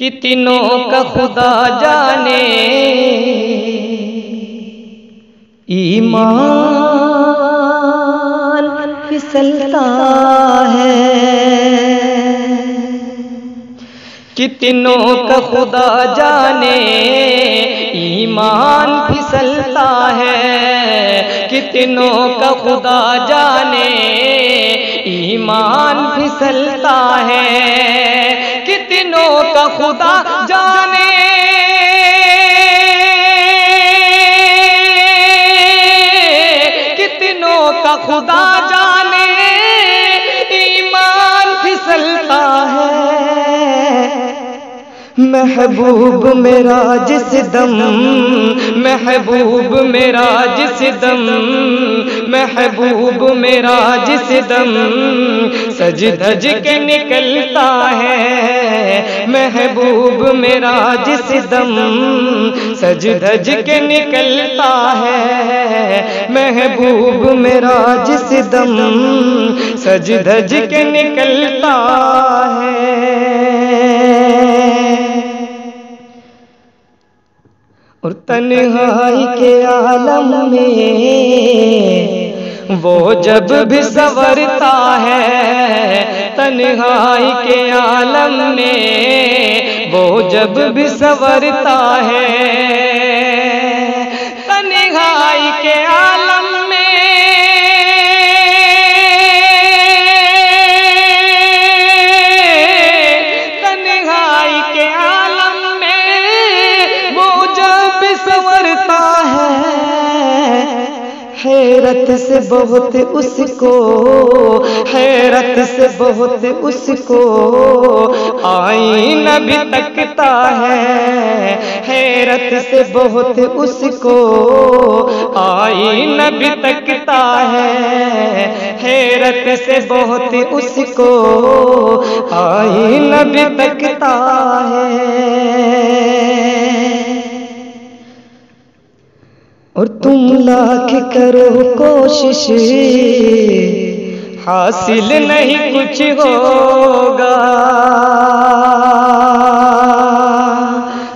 کتنوں کا خدا جانے ایمان پھسلتا ہے، کتنوں کا خدا جانے ایمان پھسلتا ہے، کتنوں کا خدا جانے ایمان پھسلتا ہے، کتنوں کا خدا جانے کتنوں کا خدا جانے ایمان پھسلتا ہے۔ محبوب میرا جس دم، محبوب میرا جس دم، محبوب میرا جس دم سج دھج کے نکلتا ہے، محبوب میرا جس دم سج دھج کے نکلتا ہے، محبوب میرا جس دم سج دھج کے نکلتا ہے۔ اور تنہائی کے عالم میں وہ جب بھی سنورتا ہے، تنہائی کے عالم میں وہ جب بھی سنورتا ہے، تنہائی کے عالم میں تنہائی کے عالم میں وہ جب سنورتا ہے، حیرت سے بہت اس کو، حیرت سے بہت اس کو آئینہ بھی تکتا ہے، حیرت سے بہت اس کو آئینہ بھی تکتا ہے، حیرت سے بہت اس کو آئینہ بھی تکتا ہے۔ اور تم لاکھ کرو کوشش حاصل نہیں کچھ ہوگا،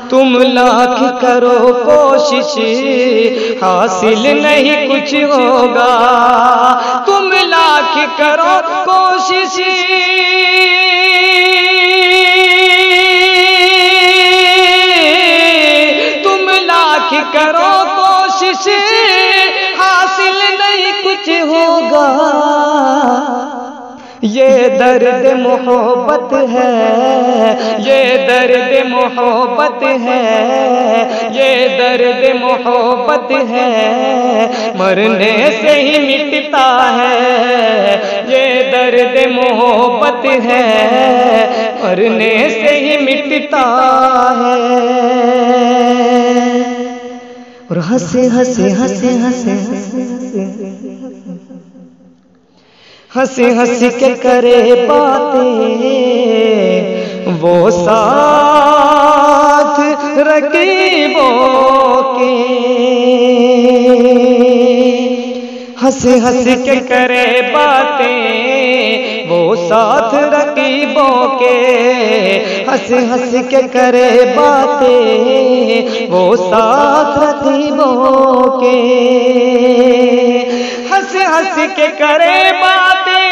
تم لاکھ کرو کوشش حاصل نہیں کچھ ہوگا، تم لاکھ کرو کوشش تم لاکھ کرو کوشش حاصل نہیں کچھ ہوگا، یہ درد محبت ہے، یہ درد محبت ہے، یہ درد محبت ہے، مرنے سے ہی مٹتا ہے، یہ درد محبت ہے، مرنے سے ہی مٹتا ہے۔ اور ہنسے ہنسے ہنسے ہنسے ہنسے ہنسے کے کرے باتیں وہ ساتھ رقیبوں کے، ہنسے ہنسے کے کرے باتیں وہ ساتھ رقیبوں کے، ہنسے ہنسے کے کرے باتیں وہ ساتھ رقیبوں کے، ہنسے ہنسے کے کرے باتیں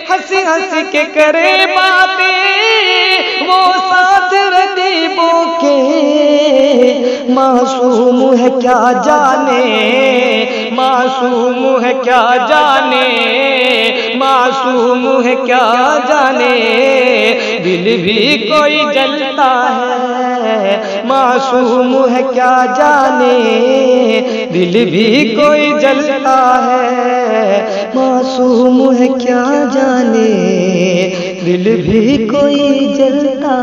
ہنسے ہنسے کے کرے باتیں وہ ساتھ رقیبوں کے، معصوم ہے کیا جانے، معصوم ہے کیا جانے، معصوم ہے کیا جانے، دل بھی کوئی جلتا ہے، معصوم ہے کیا جانے، دل بھی کوئی جلتا ہے، معصوم ہے کیا جانے، دل بھی کوئی جلتا